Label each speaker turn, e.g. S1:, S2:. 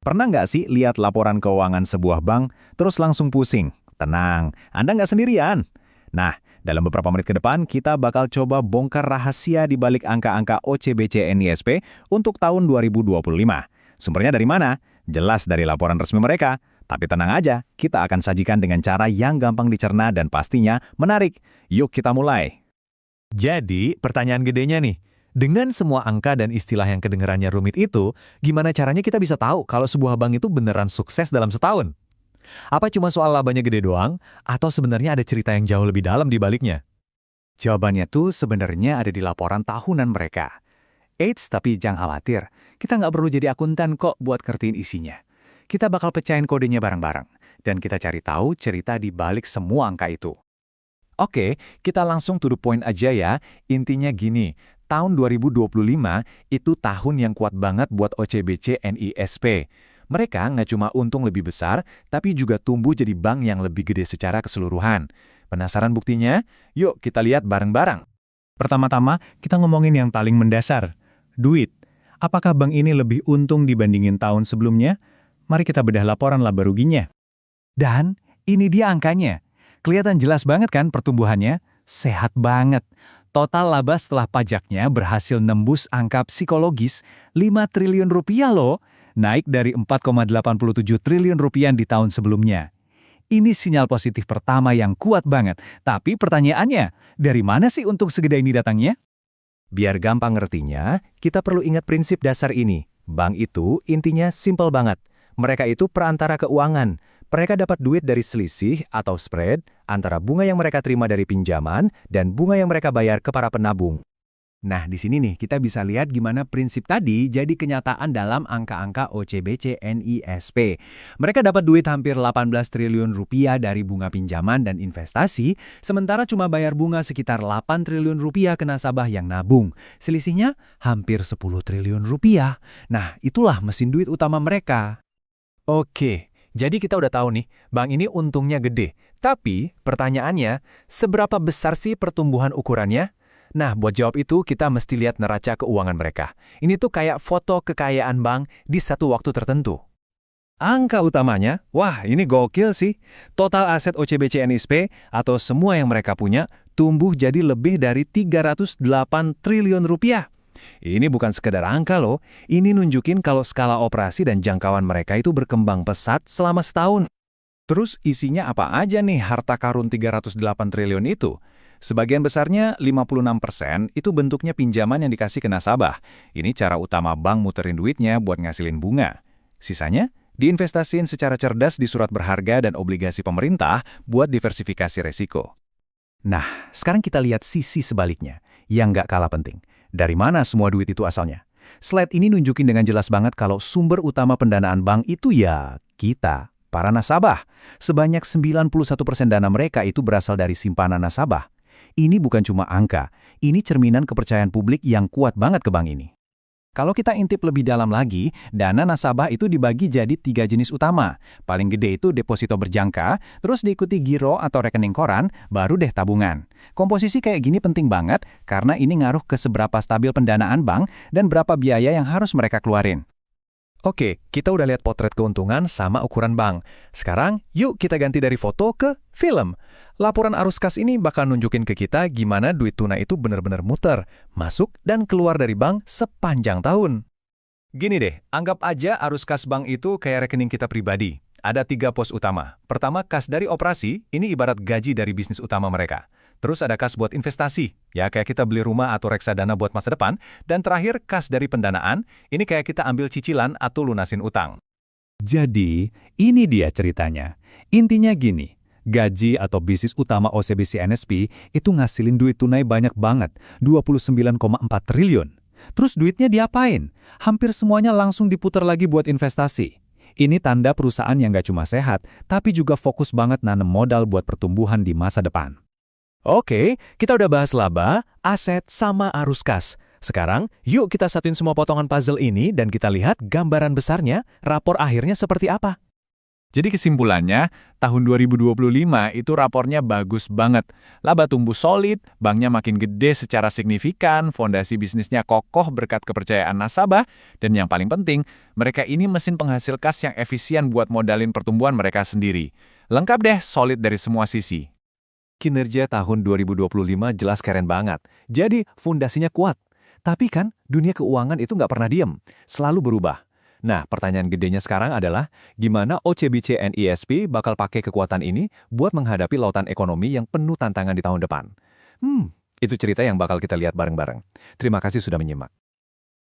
S1: Pernah nggak sih lihat laporan keuangan sebuah bank, terus langsung pusing? Tenang, Anda nggak sendirian. Nah, dalam beberapa menit ke depan, kita bakal coba bongkar rahasia di balik angka-angka OCBC NISP untuk tahun 2025. Sumbernya dari mana? Jelas dari laporan resmi mereka. Tapi tenang aja, kita akan sajikan dengan cara yang gampang dicerna dan pastinya menarik. Yuk kita mulai.
S2: Jadi, pertanyaan gedenya nih, dengan semua angka dan istilah yang kedengarannya rumit itu, gimana caranya kita bisa tahu kalau sebuah bank itu beneran sukses dalam setahun? Apa cuma soal labanya gede doang, atau sebenarnya ada cerita yang jauh lebih dalam di baliknya?
S1: Jawabannya tuh sebenarnya ada di laporan tahunan mereka. Eits, tapi jangan khawatir, kita nggak perlu jadi akuntan kok buat ngertiin isinya. Kita bakal pecahin kodenya bareng-bareng, dan kita cari tahu cerita di balik semua angka itu. Oke, kita langsung to the point aja ya. Intinya gini, tahun 2025 itu tahun yang kuat banget buat OCBC NISP. Mereka nggak cuma untung lebih besar, tapi juga tumbuh jadi bank yang lebih gede secara keseluruhan. Penasaran buktinya? Yuk kita lihat bareng-bareng. Pertama-tama, kita ngomongin yang paling mendasar. Duit. Apakah bank ini lebih untung dibandingin tahun sebelumnya? Mari kita bedah laporan laba ruginya. Dan ini dia angkanya. Kelihatan jelas banget kan pertumbuhannya? Sehat banget. Total laba setelah pajaknya berhasil nembus angka psikologis 5 triliun rupiah loh, naik dari 4,87 triliun rupiah di tahun sebelumnya. Ini sinyal positif pertama yang kuat banget. Tapi pertanyaannya, dari mana sih untuk segede ini datangnya? Biar gampang ngertinya, kita perlu ingat prinsip dasar ini. Bank itu intinya simpel banget. Mereka itu perantara keuangan. Mereka dapat duit dari selisih atau spread antara bunga yang mereka terima dari pinjaman dan bunga yang mereka bayar ke para penabung. Nah, di sini nih kita bisa lihat gimana prinsip tadi jadi kenyataan dalam angka-angka OCBC NISP. Mereka dapat duit hampir 18 triliun rupiah dari bunga pinjaman dan investasi, sementara cuma bayar bunga sekitar 8 triliun rupiah ke nasabah yang nabung. Selisihnya hampir 10 triliun rupiah. Nah, itulah mesin duit utama mereka.
S2: Oke. Jadi kita udah tahu nih, bank ini untungnya gede. Tapi pertanyaannya, seberapa besar sih pertumbuhan ukurannya? Nah, buat jawab itu kita mesti lihat neraca keuangan mereka. Ini tuh kayak foto kekayaan bank di satu waktu tertentu.
S1: Angka utamanya, wah ini gokil sih. Total aset OCBC NISP atau semua yang mereka punya tumbuh jadi lebih dari 308 triliun rupiah. Ini bukan sekedar angka loh, ini nunjukin kalau skala operasi dan jangkauan mereka itu berkembang pesat selama setahun. Terus isinya apa aja nih harta karun 308 triliun itu? Sebagian besarnya, 56%, itu bentuknya pinjaman yang dikasih ke nasabah. Ini cara utama bank muterin duitnya buat ngasilin bunga. Sisanya, diinvestasiin secara cerdas di surat berharga dan obligasi pemerintah buat diversifikasi resiko. Nah, sekarang kita lihat sisi sebaliknya, yang nggak kalah penting. Dari mana semua duit itu asalnya? Slide ini nunjukin dengan jelas banget kalau sumber utama pendanaan bank itu ya kita, para nasabah. Sebanyak 91% dana mereka itu berasal dari simpanan nasabah. Ini bukan cuma angka, ini cerminan kepercayaan publik yang kuat banget ke bank ini. Kalau kita intip lebih dalam lagi, dana nasabah itu dibagi jadi 3 jenis utama. Paling gede itu deposito berjangka, terus diikuti giro atau rekening koran, baru deh tabungan. Komposisi kayak gini penting banget karena ini ngaruh ke seberapa stabil pendanaan bank dan berapa biaya yang harus mereka keluarin.
S2: Oke, kita udah lihat potret keuntungan sama ukuran bank. Sekarang, yuk kita ganti dari foto ke film. Laporan arus kas ini bakal nunjukin ke kita gimana duit tunai itu benar-benar muter, masuk dan keluar dari bank sepanjang tahun.
S1: Gini deh, anggap aja arus kas bank itu kayak rekening kita pribadi. Ada 3 pos utama. Pertama, kas dari operasi, ini ibarat gaji dari bisnis utama mereka. Terus ada kas buat investasi, ya kayak kita beli rumah atau reksadana buat masa depan. Dan terakhir, kas dari pendanaan, ini kayak kita ambil cicilan atau lunasin utang. Jadi, ini dia ceritanya. Intinya gini, gaji atau bisnis utama OCBC NISP itu ngasilin duit tunai banyak banget, 29,4 triliun. Terus duitnya diapain? Hampir semuanya langsung diputar lagi buat investasi. Ini tanda perusahaan yang nggak cuma sehat, tapi juga fokus banget nanam modal buat pertumbuhan di masa depan. Oke, kita udah bahas laba, aset, sama arus kas. Sekarang, yuk kita satuin semua potongan puzzle ini dan kita lihat gambaran besarnya, rapor akhirnya seperti apa.
S3: Jadi kesimpulannya, tahun 2025 itu rapornya bagus banget. Laba tumbuh solid, banknya makin gede secara signifikan, fondasi bisnisnya kokoh berkat kepercayaan nasabah, dan yang paling penting, mereka ini mesin penghasil kas yang efisien buat modalin pertumbuhan mereka sendiri. Lengkap deh, solid dari semua sisi.
S1: Kinerja tahun 2025 jelas keren banget. Jadi, fondasinya kuat. Tapi kan, dunia keuangan itu nggak pernah diem, selalu berubah. Nah, pertanyaan gedenya sekarang adalah, gimana OCBC NISP bakal pakai kekuatan ini buat menghadapi lautan ekonomi yang penuh tantangan di tahun depan? Itu cerita yang bakal kita lihat bareng-bareng. Terima kasih sudah menyimak.